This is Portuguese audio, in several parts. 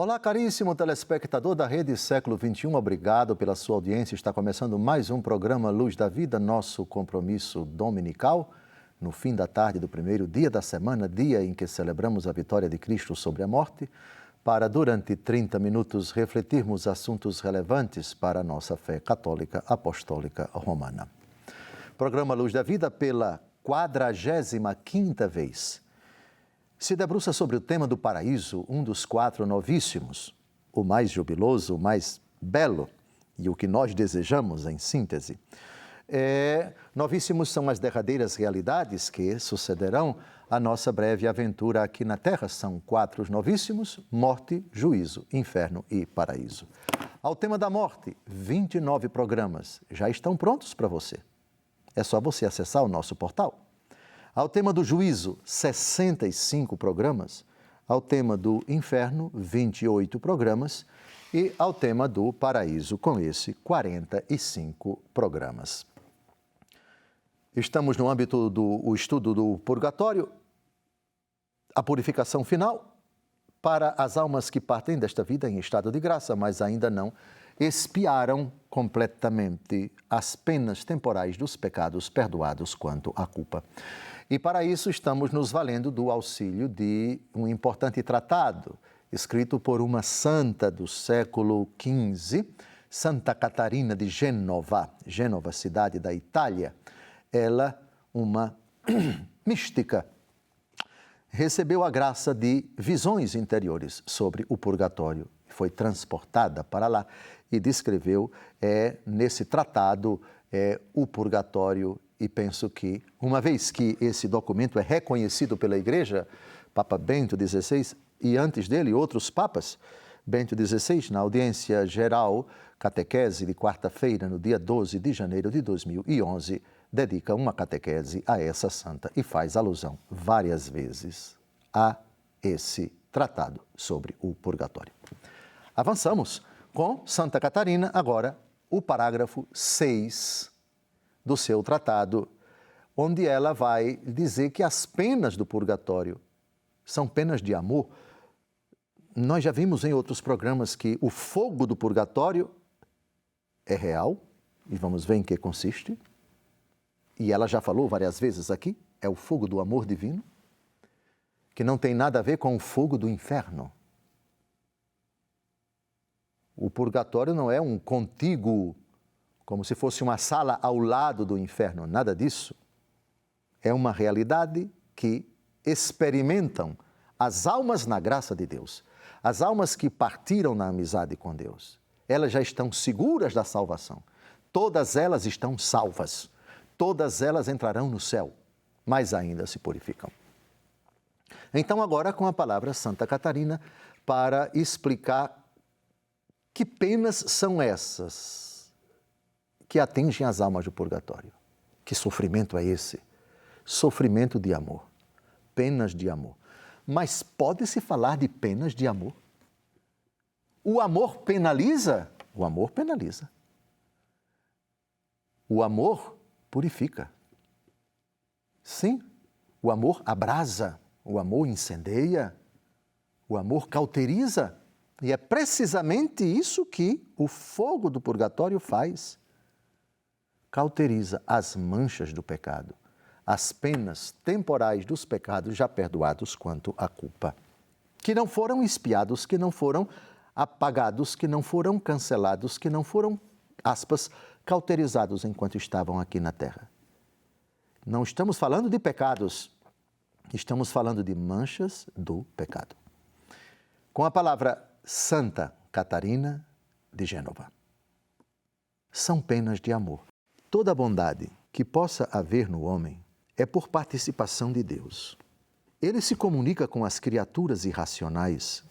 Olá, caríssimo telespectador da Rede Século XXI, obrigado pela sua audiência. Está começando mais um programa Luz da Vida, nosso compromisso dominical, no fim da tarde do primeiro dia da semana, dia em que celebramos a vitória de Cristo sobre a morte, para durante 30 minutos refletirmos assuntos relevantes para a nossa fé católica apostólica romana. Programa Luz da Vida pela 45ª vez. Se debruça sobre o tema do paraíso, um dos 4 novíssimos, o mais jubiloso, o mais belo e o que nós desejamos em síntese. Novíssimos são as derradeiras realidades que sucederão à nossa breve aventura aqui na Terra. São 4 novíssimos: morte, juízo, inferno e paraíso. Ao tema da morte, 29 programas já estão prontos para você. É só você acessar o nosso portal. Ao tema do juízo, 65 programas. Ao tema do inferno, 28 programas. E ao tema do paraíso, com esse, 45 programas. Estamos no âmbito do estudo do purgatório, a purificação final para as almas que partem desta vida em estado de graça, mas ainda não expiaram completamente as penas temporais dos pecados perdoados quanto à culpa. E para isso estamos nos valendo do auxílio de um importante tratado, escrito por uma santa do século XV, Santa Catarina de Gênova, cidade da Itália. Ela, uma mística, recebeu a graça de visões interiores sobre o purgatório. Foi transportada para lá e descreveu nesse tratado o purgatório. E penso que, uma vez que esse documento é reconhecido pela Igreja, Papa Bento XVI e antes dele outros papas, Bento XVI, na audiência geral, catequese de quarta-feira, no dia 12 de janeiro de 2011, dedica uma catequese a essa santa e faz alusão várias vezes a esse tratado sobre o purgatório. Avançamos com Santa Catarina, agora o parágrafo 6 do seu tratado, onde ela vai dizer que as penas do purgatório são penas de amor. Nós já vimos em outros programas que o fogo do purgatório é real, e vamos ver em que consiste. E ela já falou várias vezes aqui, é o fogo do amor divino, que não tem nada a ver com o fogo do inferno. O purgatório não é um contíguo, como se fosse uma sala ao lado do inferno, nada disso. É uma realidade que experimentam as almas na graça de Deus, as almas que partiram na amizade com Deus. Elas já estão seguras da salvação, todas elas estão salvas, todas elas entrarão no céu, mas ainda se purificam. Então agora com a palavra Santa Catarina para explicar que penas são essas que atingem as almas do purgatório. Que sofrimento é esse? Sofrimento de amor, penas de amor. Mas pode-se falar de penas de amor? O amor penaliza? O amor penaliza. O amor purifica. Sim, o amor abrasa, o amor incendeia, o amor cauteriza. E é precisamente isso que o fogo do purgatório faz. Cauteriza as manchas do pecado, as penas temporais dos pecados já perdoados quanto à culpa, que não foram expiados, que não foram apagados, que não foram cancelados, que não foram, aspas, cauterizados enquanto estavam aqui na terra. Não estamos falando de pecados, estamos falando de manchas do pecado. Com a palavra Santa Catarina de Gênova. São penas de amor. Toda bondade que possa haver no homem é por participação de Deus. Ele se comunica com as criaturas irracionais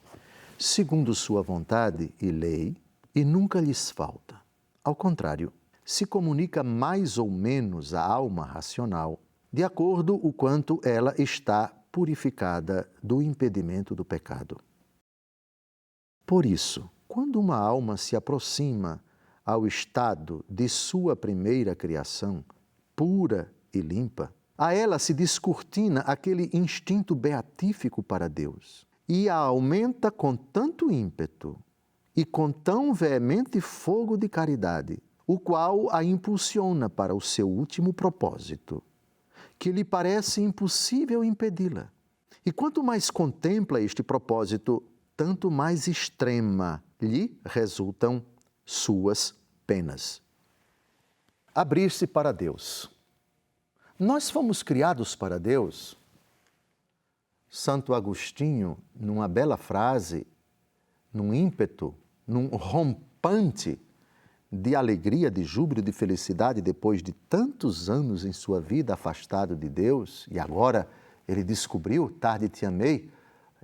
segundo sua vontade e lei e nunca lhes falta. Ao contrário, se comunica mais ou menos à alma racional de acordo o quanto ela está purificada do impedimento do pecado. Por isso, quando uma alma se aproxima ao estado de sua primeira criação, pura e limpa, a ela se descortina aquele instinto beatífico para Deus e a aumenta com tanto ímpeto e com tão veemente fogo de caridade, o qual a impulsiona para o seu último propósito, que lhe parece impossível impedi-la. E quanto mais contempla este propósito, tanto mais extrema lhe resultam suas penas. Abrir-se para Deus. Nós fomos criados para Deus. Santo Agostinho, numa bela frase, num ímpeto, num rompante de alegria, de júbilo, de felicidade, depois de tantos anos em sua vida afastado de Deus, e agora ele descobriu, tarde te amei,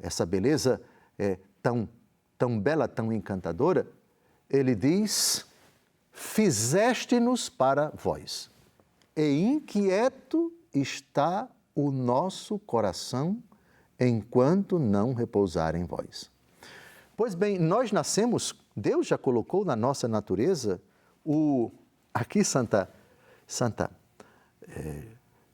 essa beleza tão bela, tão encantadora, ele diz: fizeste-nos para vós, e inquieto está o nosso coração enquanto não repousar em vós. Pois bem, nós nascemos, Deus já colocou na nossa natureza aqui Santa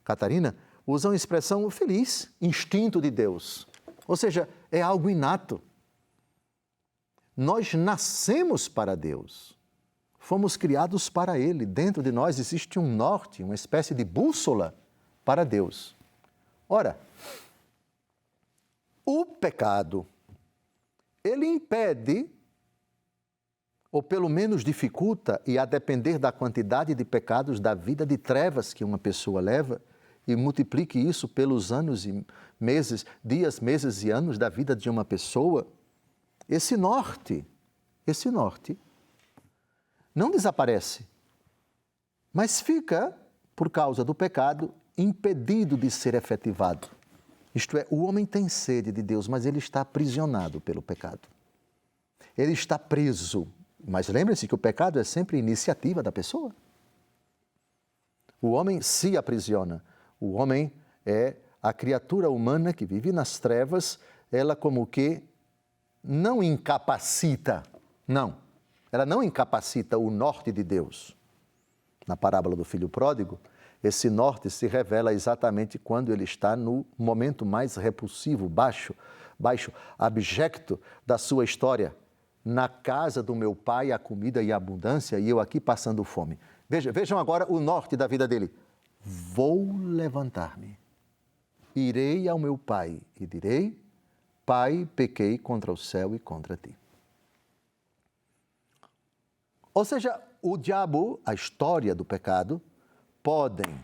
Catarina usa uma expressão feliz, instinto de Deus. Ou seja, é algo inato. Nós nascemos para Deus. Fomos criados para Ele. Dentro de nós existe um norte, uma espécie de bússola para Deus. Ora, o pecado, ele impede, ou pelo menos dificulta, e a depender da quantidade de pecados, da vida de trevas que uma pessoa leva, e multiplique isso pelos anos e meses, dias, meses e anos da vida de uma pessoa, esse norte não desaparece, mas fica, por causa do pecado, impedido de ser efetivado. Isto é, o homem tem sede de Deus, mas ele está aprisionado pelo pecado. Ele está preso. Mas lembre-se que o pecado é sempre iniciativa da pessoa. O homem se aprisiona. O homem é a criatura humana que vive nas trevas, ela como que não incapacita. Não, ela não incapacita o norte de Deus. Na parábola do filho pródigo, esse norte se revela exatamente quando ele está no momento mais repulsivo, baixo, abjecto da sua história. Na casa do meu pai há comida e abundância e eu aqui passando fome. Vejam agora o norte da vida dele. Vou levantar-me, irei ao meu pai e direi: Pai, pequei contra o céu e contra ti. Ou seja, o diabo, a história do pecado, podem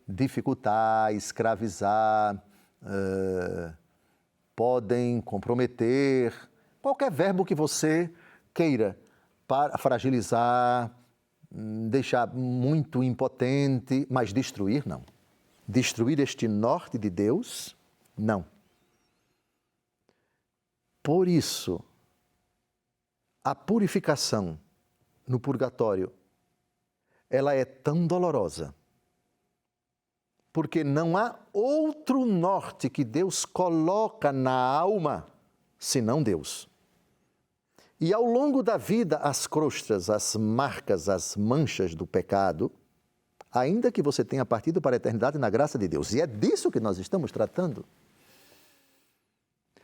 dificultar, escravizar, podem comprometer, qualquer verbo que você queira, para fragilizar, deixar muito impotente, mas destruir, não. Destruir este norte de Deus, não. Por isso, a purificação no purgatório, ela é tão dolorosa, porque não há outro norte que Deus coloca na alma, senão Deus. E ao longo da vida, as crostas, as marcas, as manchas do pecado, ainda que você tenha partido para a eternidade na graça de Deus, e é disso que nós estamos tratando,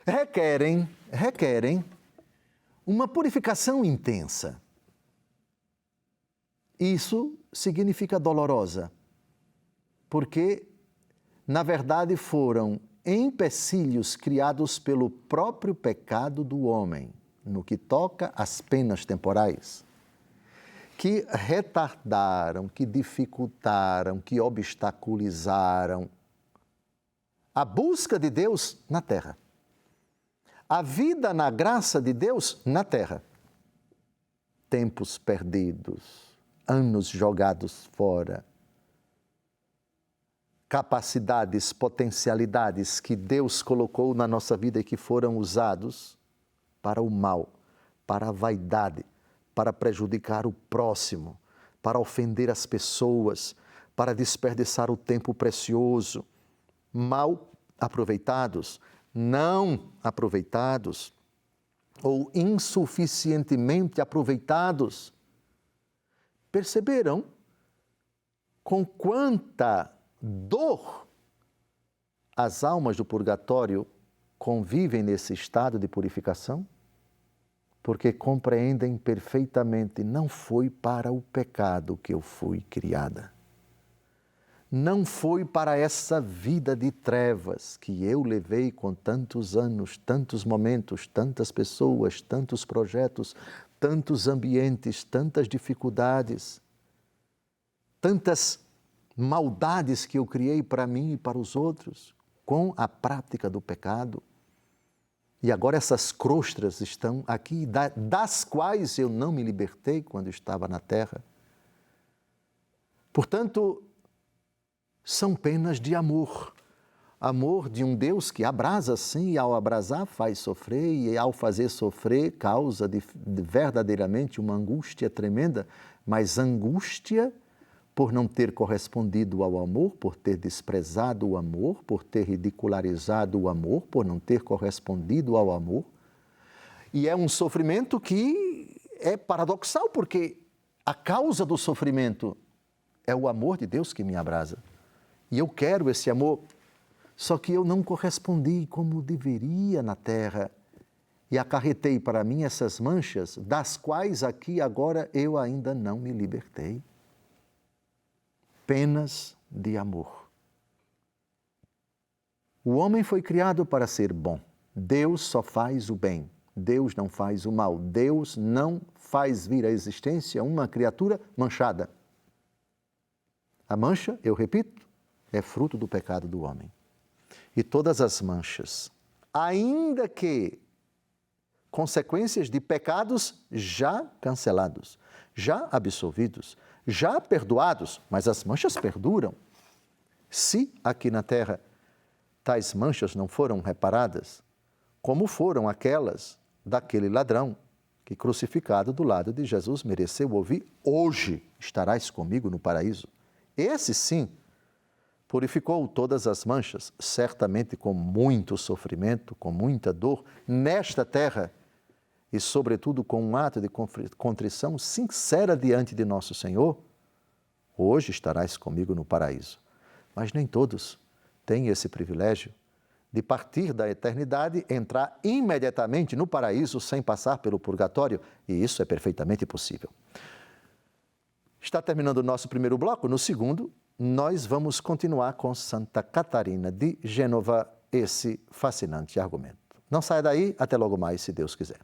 requerem uma purificação intensa. Isso significa dolorosa, porque, na verdade, foram empecilhos criados pelo próprio pecado do homem, no que toca às penas temporais, que retardaram, que dificultaram, que obstaculizaram a busca de Deus na terra. A vida na graça de Deus na terra. Tempos perdidos, anos jogados fora, capacidades, potencialidades que Deus colocou na nossa vida e que foram usados para o mal, para a vaidade, para prejudicar o próximo, para ofender as pessoas, para desperdiçar o tempo precioso, mal aproveitados, não aproveitados ou insuficientemente aproveitados. Perceberam com quanta dor as almas do purgatório convivem nesse estado de purificação? Porque compreendem perfeitamente, não foi para o pecado que eu fui criada. Não foi para essa vida de trevas que eu levei com tantos anos, tantos momentos, tantas pessoas, tantos projetos, tantos ambientes, tantas dificuldades, tantas maldades que eu criei para mim e para os outros, com a prática do pecado. E agora essas crostras estão aqui, das quais eu não me libertei quando estava na terra. Portanto, são penas de amor. Amor de um Deus que abrasa sim, e ao abrasar faz sofrer, e ao fazer sofrer causa verdadeiramente uma angústia tremenda, mas angústia por não ter correspondido ao amor, por ter desprezado o amor, por ter ridicularizado o amor, por não ter correspondido ao amor. E é um sofrimento que é paradoxal, porque a causa do sofrimento é o amor de Deus que me abrasa. E eu quero esse amor, só que eu não correspondi como deveria na terra e acarretei para mim essas manchas, das quais aqui agora eu ainda não me libertei. Penas de amor. O homem foi criado para ser bom. Deus só faz o bem. Deus não faz o mal. Deus não faz vir à existência uma criatura manchada. A mancha, eu repito, é fruto do pecado do homem. E todas as manchas, ainda que consequências de pecados já cancelados, já absolvidos, já perdoados, mas as manchas perduram. Se aqui na terra tais manchas não foram reparadas, como foram aquelas daquele ladrão que, crucificado do lado de Jesus, mereceu ouvir: hoje estarás comigo no paraíso. Esse sim purificou todas as manchas, certamente com muito sofrimento, com muita dor, nesta terra, e sobretudo com um ato de contrição sincera diante de nosso Senhor. Hoje estarás comigo no paraíso. Mas nem todos têm esse privilégio de partir da eternidade, entrar imediatamente no paraíso sem passar pelo purgatório, e isso é perfeitamente possível. Está terminando o nosso primeiro bloco. No segundo, nós vamos continuar com Santa Catarina de Gênova, esse fascinante argumento. Não saia daí, até logo mais, se Deus quiser.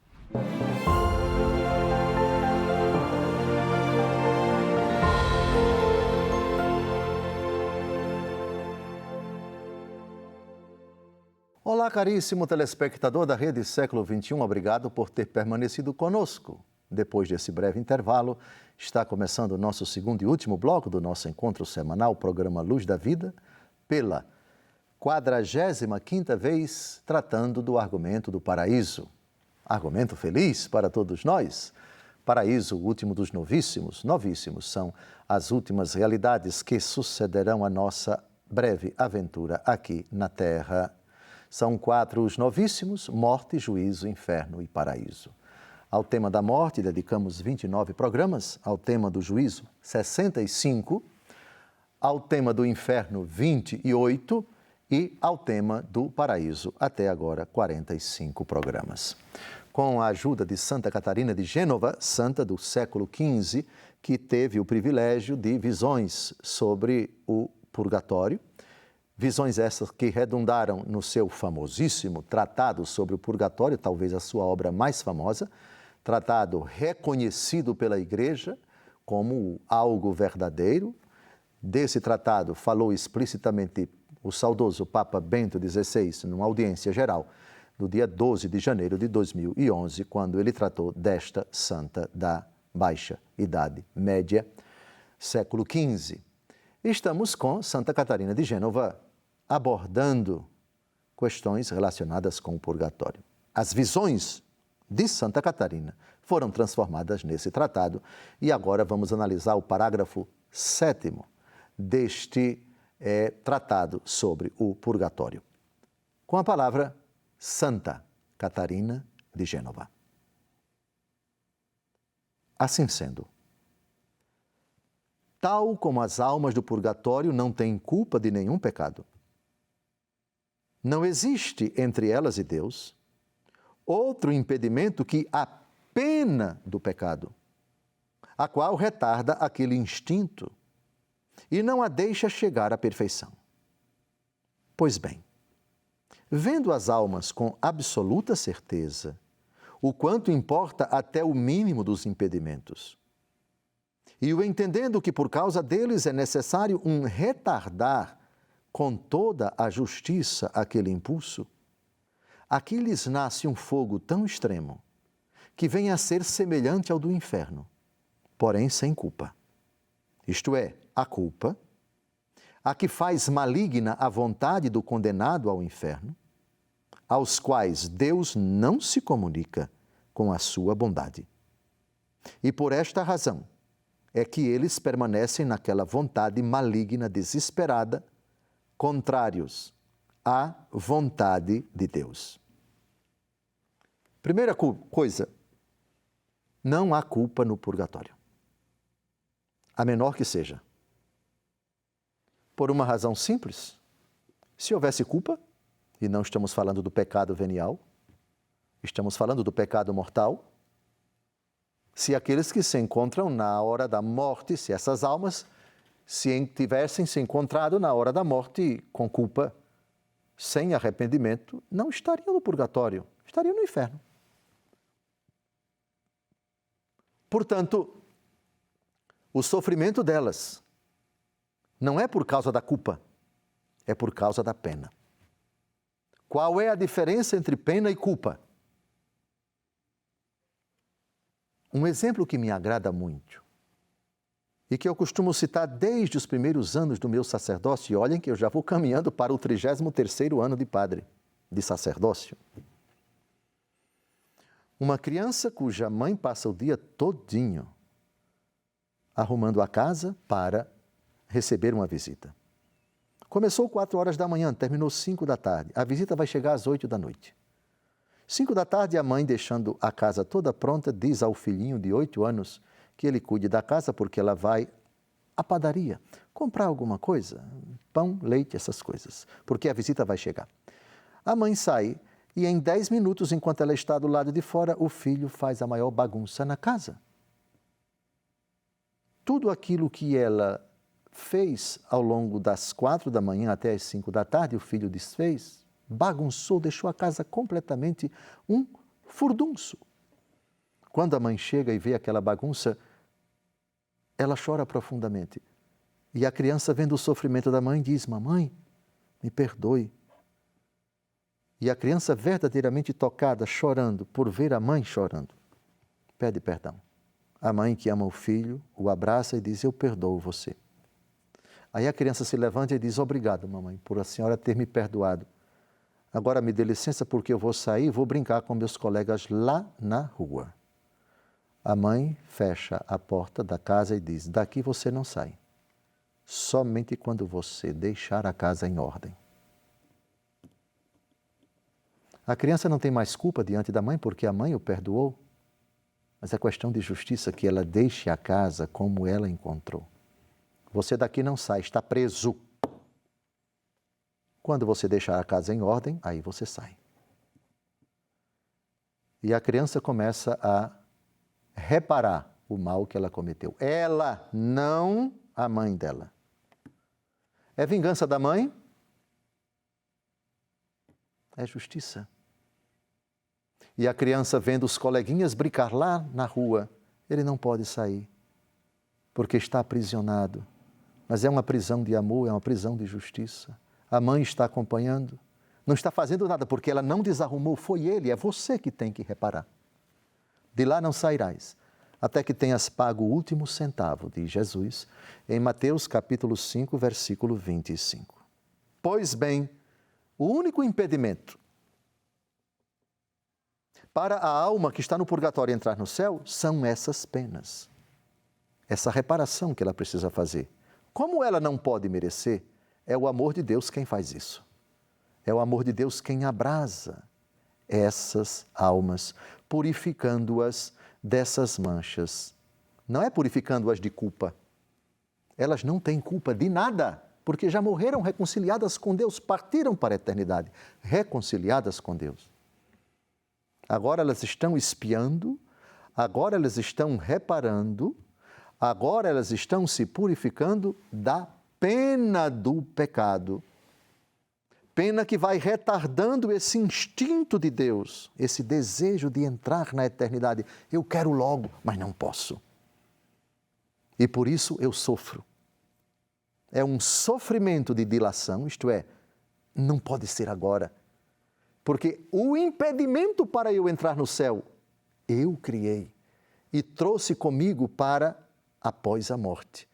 Olá, caríssimo telespectador da Rede Século XXI, obrigado por ter permanecido conosco. Depois desse breve intervalo, está começando o nosso segundo e último bloco do nosso encontro semanal, o programa Luz da Vida, pela 45ª vez tratando do argumento do paraíso. Argumento feliz para todos nós. Paraíso, o último dos novíssimos. Novíssimos são as últimas realidades que sucederão à nossa breve aventura aqui na Terra. São 4 os novíssimos: morte, juízo, inferno e paraíso. Ao tema da morte, dedicamos 29 programas, ao tema do juízo, 65, ao tema do inferno, 28 e ao tema do paraíso, até agora, 45 programas. Com a ajuda de Santa Catarina de Gênova, santa do século XV, que teve o privilégio de visões sobre o purgatório, visões essas que redundaram no seu famosíssimo Tratado sobre o Purgatório, talvez a sua obra mais famosa, tratado reconhecido pela Igreja como algo verdadeiro. Desse tratado falou explicitamente o saudoso Papa Bento XVI, numa audiência geral, no dia 12 de janeiro de 2011, quando ele tratou desta santa da Baixa Idade Média, século XV. Estamos com Santa Catarina de Gênova, abordando questões relacionadas com o purgatório. As visões de Santa Catarina foram transformadas nesse tratado e agora vamos analisar o parágrafo 7º deste tratado sobre o purgatório. Com a palavra Santa Catarina de Gênova. Assim sendo, tal como as almas do purgatório não têm culpa de nenhum pecado, Não existe entre elas e Deus outro impedimento que a pena do pecado, a qual retarda aquele instinto e não a deixa chegar à perfeição. Pois bem, vendo as almas com absoluta certeza o quanto importa até o mínimo dos impedimentos, e o entendendo que por causa deles é necessário retardar com toda a justiça aquele impulso, aqui lhes nasce um fogo tão extremo que vem a ser semelhante ao do inferno, porém sem culpa. Isto é, a culpa, a que faz maligna a vontade do condenado ao inferno, aos quais Deus não se comunica com a sua bondade. E por esta razão é que eles permanecem naquela vontade maligna desesperada, contrários à vontade de Deus. Primeira coisa, não há culpa no purgatório, a menor que seja. Por uma razão simples, se houvesse culpa, e não estamos falando do pecado venial, estamos falando do pecado mortal, se aqueles que se encontram na hora da morte, se essas almas se tivessem se encontrado na hora da morte com culpa, sem arrependimento, não estariam no purgatório, estariam no inferno. Portanto, o sofrimento delas não é por causa da culpa, é por causa da pena. Qual é a diferença entre pena e culpa? Um exemplo que me agrada muito e que eu costumo citar desde os primeiros anos do meu sacerdócio, e olhem que eu já vou caminhando para o 33º ano de padre, de sacerdócio. Uma criança cuja mãe passa o dia todinho arrumando a casa para receber uma visita. Começou 4 horas da manhã, terminou 5 da tarde. A visita vai chegar às 8 da noite. 5 da tarde, a mãe, deixando a casa toda pronta, diz ao filhinho de 8 anos que ele cuide da casa porque ela vai à padaria comprar alguma coisa, pão, leite, essas coisas, porque a visita vai chegar. A mãe sai e em 10 minutos, enquanto ela está do lado de fora, o filho faz a maior bagunça na casa. Tudo aquilo que ela fez ao longo das 4 da manhã até as 5 da tarde, o filho desfez, bagunçou, deixou a casa completamente um furdunço. Quando a mãe chega e vê aquela bagunça, ela chora profundamente. E a criança, vendo o sofrimento da mãe, diz: mamãe, me perdoe. E a criança, verdadeiramente tocada, chorando, por ver a mãe chorando, pede perdão. A mãe, que ama o filho, o abraça e diz: eu perdoo você. Aí a criança se levanta e diz: obrigado, mamãe, por a senhora ter me perdoado. Agora me dê licença porque eu vou sair e vou brincar com meus colegas lá na rua. A mãe fecha a porta da casa e diz: daqui você não sai. Somente quando você deixar a casa em ordem. A criança não tem mais culpa diante da mãe porque a mãe o perdoou, mas é questão de justiça que ela deixe a casa como ela encontrou. Você daqui não sai, está preso. Quando você deixar a casa em ordem, aí você sai. E a criança começa a reparar o mal que ela cometeu. Ela, não a mãe dela. É vingança da mãe? É justiça. E a criança, vendo os coleguinhas brincar lá na rua, ele não pode sair, porque está aprisionado. Mas é uma prisão de amor, é uma prisão de justiça. A mãe está acompanhando, não está fazendo nada, porque ela não desarrumou, foi ele, é você que tem que reparar. De lá não sairás, até que tenhas pago o último centavo, diz Jesus, em Mateus capítulo 5, versículo 25. Pois bem, o único impedimento para a alma que está no purgatório entrar no céu são essas penas, essa reparação que ela precisa fazer. Como ela não pode merecer, é o amor de Deus quem faz isso. É o amor de Deus quem abrasa essas almas, purificando-as dessas manchas. Não é purificando-as de culpa. Elas não têm culpa de nada. porque já morreram reconciliadas com Deus, partiram para a eternidade, reconciliadas com Deus. Agora elas estão espiando, agora elas estão reparando, agora elas estão se purificando da pena do pecado. Pena que vai retardando esse instinto de Deus, esse desejo de entrar na eternidade. Eu quero logo, mas não posso. E por isso eu sofro. É um sofrimento de dilação, isto é, não pode ser agora. Porque o impedimento para eu entrar no céu, eu criei e trouxe comigo para após a morte.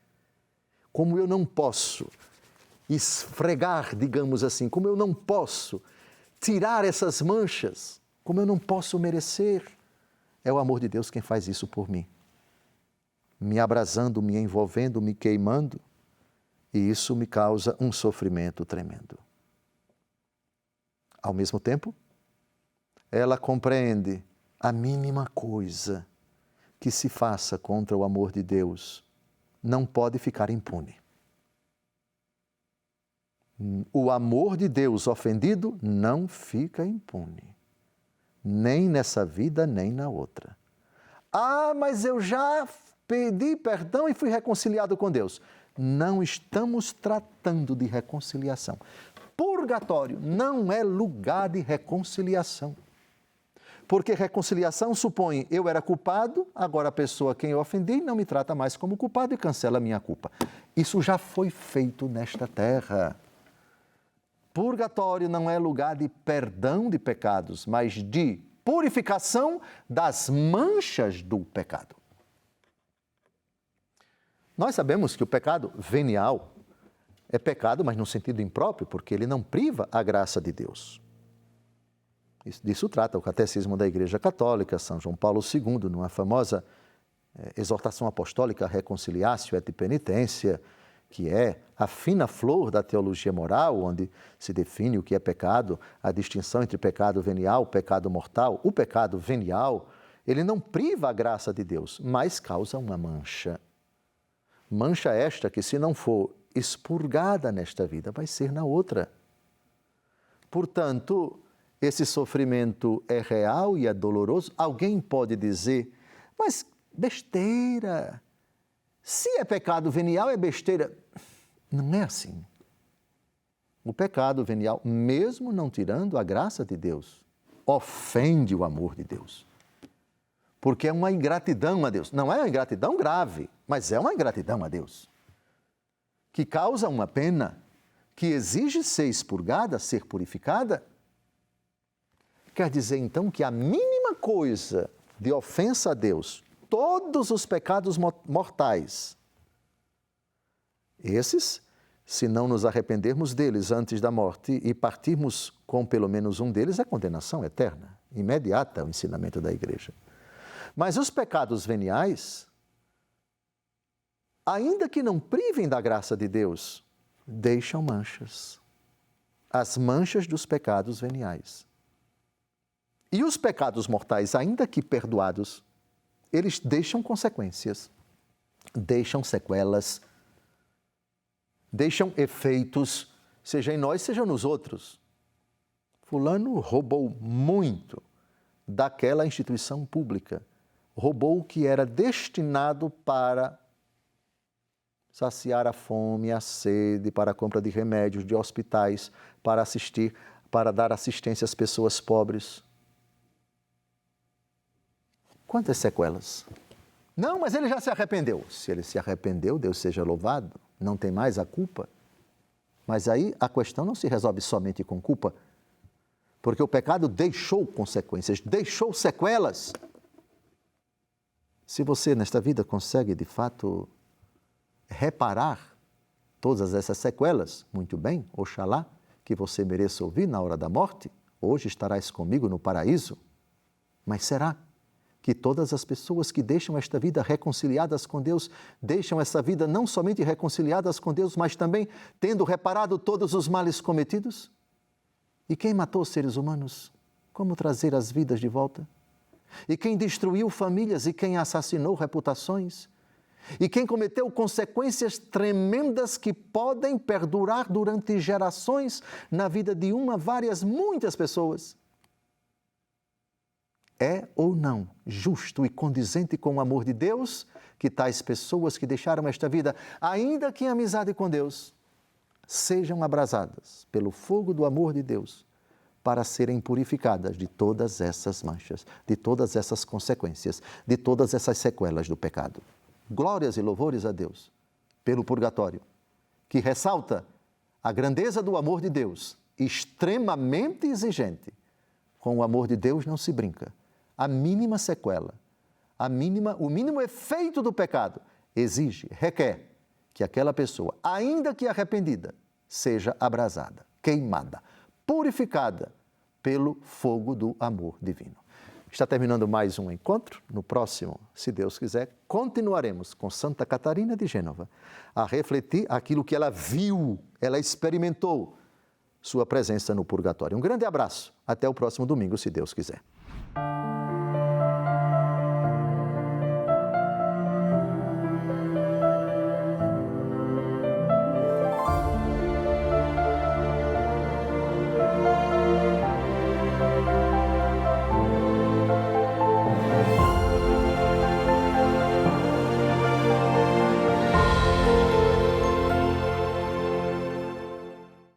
Como eu não posso esfregar, digamos assim, como eu não posso tirar essas manchas, como eu não posso merecer, é o amor de Deus quem faz isso por mim. Me abrasando, me envolvendo, me queimando, e isso me causa um sofrimento tremendo. Ao mesmo tempo, ela compreende a mínima coisa que se faça contra o amor de Deus não pode ficar impune. O amor de Deus ofendido não fica impune, nem nessa vida, nem na outra. Ah, mas eu já pedi perdão e fui reconciliado com Deus. Não estamos tratando de reconciliação. Purgatório não é lugar de reconciliação. Porque reconciliação supõe eu era culpado, agora a pessoa a quem eu ofendi não me trata mais como culpado e cancela a minha culpa. Isso já foi feito nesta terra. Purgatório não é lugar de perdão de pecados, mas de purificação das manchas do pecado. Nós sabemos que o pecado venial é pecado, mas no sentido impróprio, porque ele não priva a graça de Deus. Disso trata o Catecismo da Igreja Católica, São João Paulo II, numa famosa exortação apostólica Reconciliatio et Penitência, que é a fina flor da teologia moral, onde se define o que é pecado, a distinção entre pecado venial, pecado mortal. O pecado venial, ele não priva a graça de Deus, mas causa uma mancha. Mancha esta que, se não for expurgada nesta vida, vai ser na outra. Portanto, esse sofrimento é real e é doloroso. Alguém pode dizer, mas besteira, se é pecado venial, é besteira. Não é assim. O pecado venial, mesmo não tirando a graça de Deus, ofende o amor de Deus. Porque é uma ingratidão a Deus. Não é uma ingratidão grave, mas é uma ingratidão a Deus. Que causa uma pena, que exige ser expurgada, ser purificada. Quer dizer, então, que a mínima coisa de ofensa a Deus, todos os pecados mortais, esses, se não nos arrependermos deles antes da morte e partirmos com pelo menos um deles, é condenação eterna, imediata, o ensinamento da Igreja. Mas os pecados veniais, ainda que não privem da graça de Deus, deixam manchas. As manchas dos pecados veniais. E os pecados mortais, ainda que perdoados, eles deixam consequências, deixam sequelas, deixam efeitos, seja em nós, seja nos outros. Fulano roubou muito daquela instituição pública, roubou o que era destinado para saciar a fome, a sede, para a compra de remédios, de hospitais, para dar assistência às pessoas pobres. Quantas sequelas? Não, mas ele já se arrependeu. Se ele se arrependeu, Deus seja louvado, não tem mais a culpa. Mas aí a questão não se resolve somente com culpa, porque o pecado deixou consequências, deixou sequelas. Se você nesta vida consegue de fato reparar todas essas sequelas, muito bem, oxalá que você mereça ouvir na hora da morte, hoje estarás comigo no paraíso. Mas será que todas as pessoas que deixam esta vida reconciliadas com Deus, deixam essa vida não somente reconciliadas com Deus, mas também tendo reparado todos os males cometidos? E quem matou seres humanos? Como trazer as vidas de volta? E quem destruiu famílias e quem assassinou reputações? e quem cometeu consequências tremendas que podem perdurar durante gerações na vida de uma, várias, muitas pessoas. É ou não justo e condizente com o amor de Deus que tais pessoas que deixaram esta vida, ainda que em amizade com Deus, sejam abrasadas pelo fogo do amor de Deus para serem purificadas de todas essas manchas, de todas essas consequências, de todas essas sequelas do pecado. Glórias e louvores a Deus pelo purgatório, que ressalta a grandeza do amor de Deus, extremamente exigente. Com o amor de Deus não se brinca. A mínima sequela, o mínimo efeito do pecado exige, requer que aquela pessoa, ainda que arrependida, seja abrasada, queimada, purificada pelo fogo do amor divino. Está terminando mais um encontro. No próximo, se Deus quiser, continuaremos com Santa Catarina de Gênova a refletir aquilo que ela viu, ela experimentou, sua presença no purgatório. Um grande abraço. Até o próximo domingo, se Deus quiser.